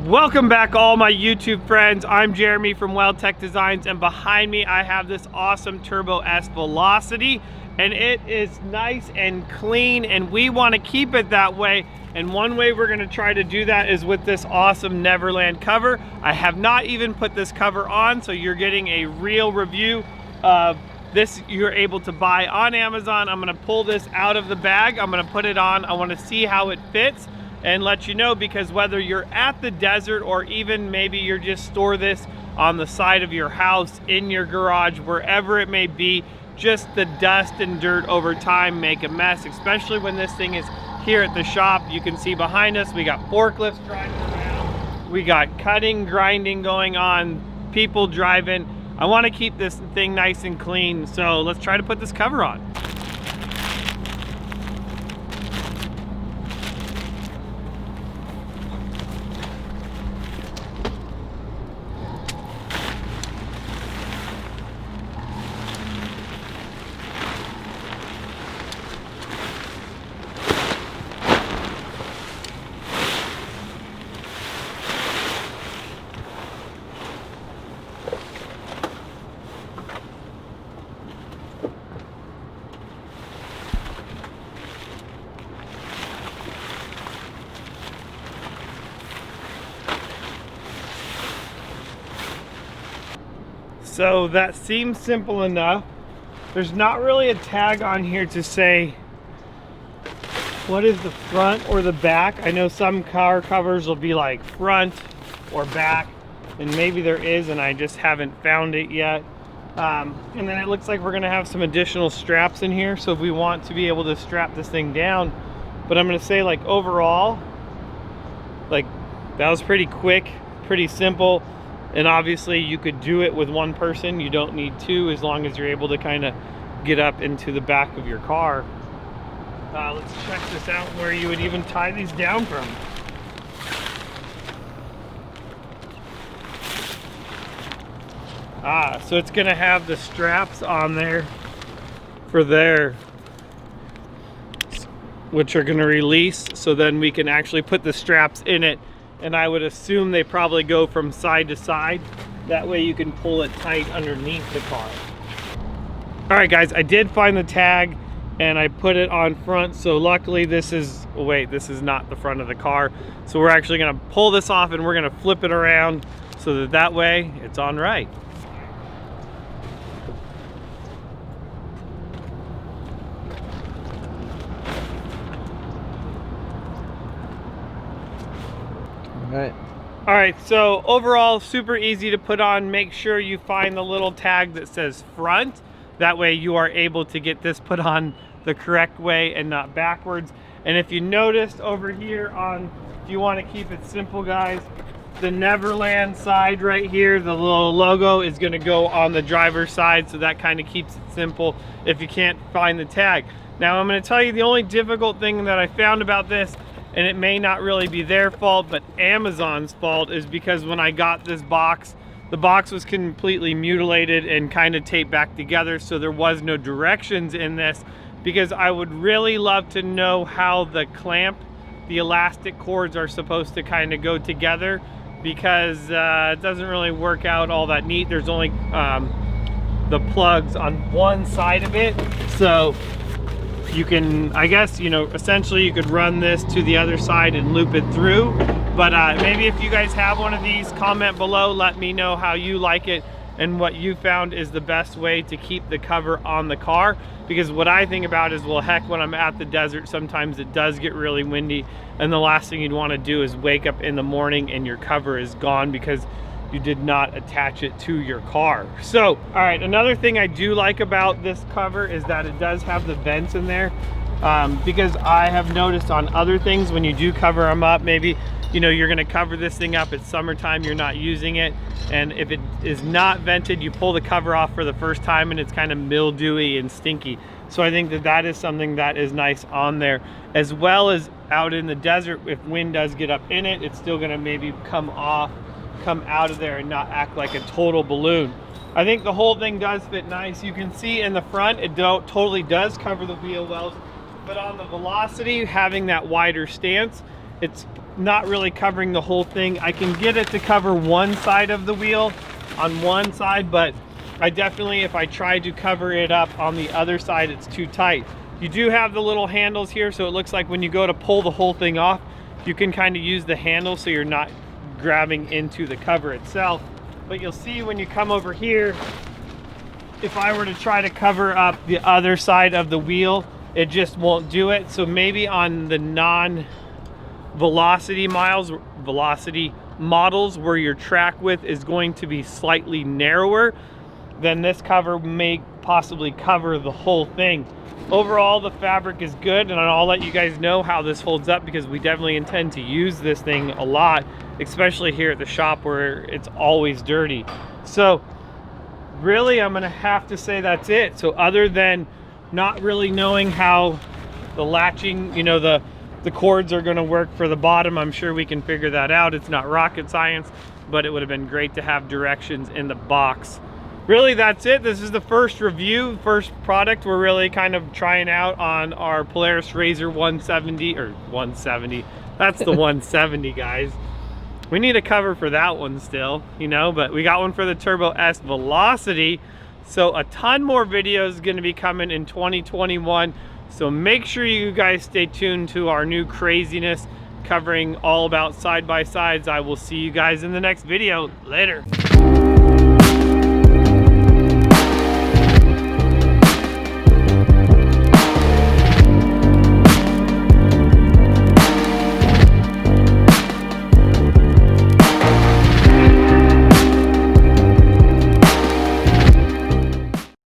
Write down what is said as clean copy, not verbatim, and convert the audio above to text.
Welcome back, all my YouTube friends. I'm Jeremy from WeldTec Designs, and behind me I have this awesome Turbo S Velocity, and it is nice and clean, and we want to keep it that way. And one way we're going to try to do that is with this awesome Neverland cover. I have not even put this cover on, so you're getting a real review of this. You're able to buy on Amazon. I'm going to pull this out of the bag. I'm going to put it on. I want to see how it fits and let you know, because whether you're at the desert or even maybe you're just store this on the side of your house, in your garage, wherever it may be, just the dust and dirt over time make a mess, especially when this thing is here at the shop. You can see behind us, we got forklifts driving around, we got cutting, grinding going on, people driving. I want to keep this thing nice and clean, so let's try to put this cover on. So that seems simple enough. There's not really a tag on here to say what is the front or the back. I know some car covers will be like front or back, and maybe there is and I just haven't found it yet. And then it looks like we're gonna have some additional straps in here, so if we want to be able to strap this thing down. But I'm gonna say, like, overall, like, that was pretty quick, pretty simple. And obviously you could do it with one person. You don't need two, as long as you're able to kind of get up into the back of your car. Let's check this out, where you would even tie these down from. So it's gonna have the straps on there for there, which are gonna release, so then we can actually put the straps in it. And I would assume they probably go from side to side. That way you can pull it tight underneath the car. All right, guys, I did find the tag and I put it on front. So luckily this is, oh wait, this is not the front of the car. So we're actually gonna pull this off and we're gonna flip it around so that way it's on right. All right, so overall, super easy to put on. Make sure you find the little tag that says front. That way you are able to get this put on the correct way and not backwards. And if you noticed over here on, if you want to keep it simple, guys, the Neverland side right here, the little logo is going to go on the driver's side, so that kind of keeps it simple if you can't find the tag. Now I'm going to tell you the only difficult thing that I found about this, and it may not really be their fault, but Amazon's fault, is because when I got this box, the box was completely mutilated and kind of taped back together, so there was no directions in this, because I would really love to know how the clamp, the elastic cords are supposed to kind of go together, because it doesn't really work out all that neat. There's only the plugs on one side of it, so you can, I guess, you know, essentially you could run this to the other side and loop it through. But maybe if you guys have one of these, comment below, let me know how you like it and what you found is the best way to keep the cover on the car. Because what I think about is, well, heck, when I'm at the desert, sometimes it does get really windy, and the last thing you'd want to do is wake up in the morning and your cover is gone because you did not attach it to your car. So, all right, another thing I do like about this cover is that it does have the vents in there, because I have noticed on other things, when you do cover them up, maybe, you know, you're gonna cover this thing up, it's summertime, you're not using it, and if it is not vented, you pull the cover off for the first time and it's kind of mildewy and stinky. So I think that that is something that is nice on there, as well as out in the desert, if wind does get up in it, it's still gonna maybe come out of there and not act like a total balloon. I think the whole thing does fit nice. You can see in the front, it totally does cover the wheel wells, but on the Velocity, having that wider stance, it's not really covering the whole thing. I can get it to cover one side of the wheel on one side, but I definitely, if I try to cover it up on the other side, it's too tight. You do have the little handles here, so it looks like when you go to pull the whole thing off, you can kind of use the handle so you're not grabbing into the cover itself. But you'll see when you come over here, if I were to try to cover up the other side of the wheel, it just won't do it. So maybe on the non-velocity models where your track width is going to be slightly narrower, then this cover may possibly cover the whole thing. Overall, the fabric is good, and I'll let you guys know how this holds up because we definitely intend to use this thing a lot, especially here at the shop where it's always dirty. So really, I'm gonna have to say that's it. So other than not really knowing how the latching, you know, the cords are gonna work for the bottom, I'm sure we can figure that out. It's not rocket science, but it would have been great to have directions in the box. Really, that's it. This is the first review, first product we're really kind of trying out on our Polaris RZR 170, or 170. That's the 170, guys. We need a cover for that one still, you know, but we got one for the Turbo S Velocity. So a ton more videos going to be coming in 2021. So make sure you guys stay tuned to our new craziness covering all about side-by-sides. I will see you guys in the next video. Later.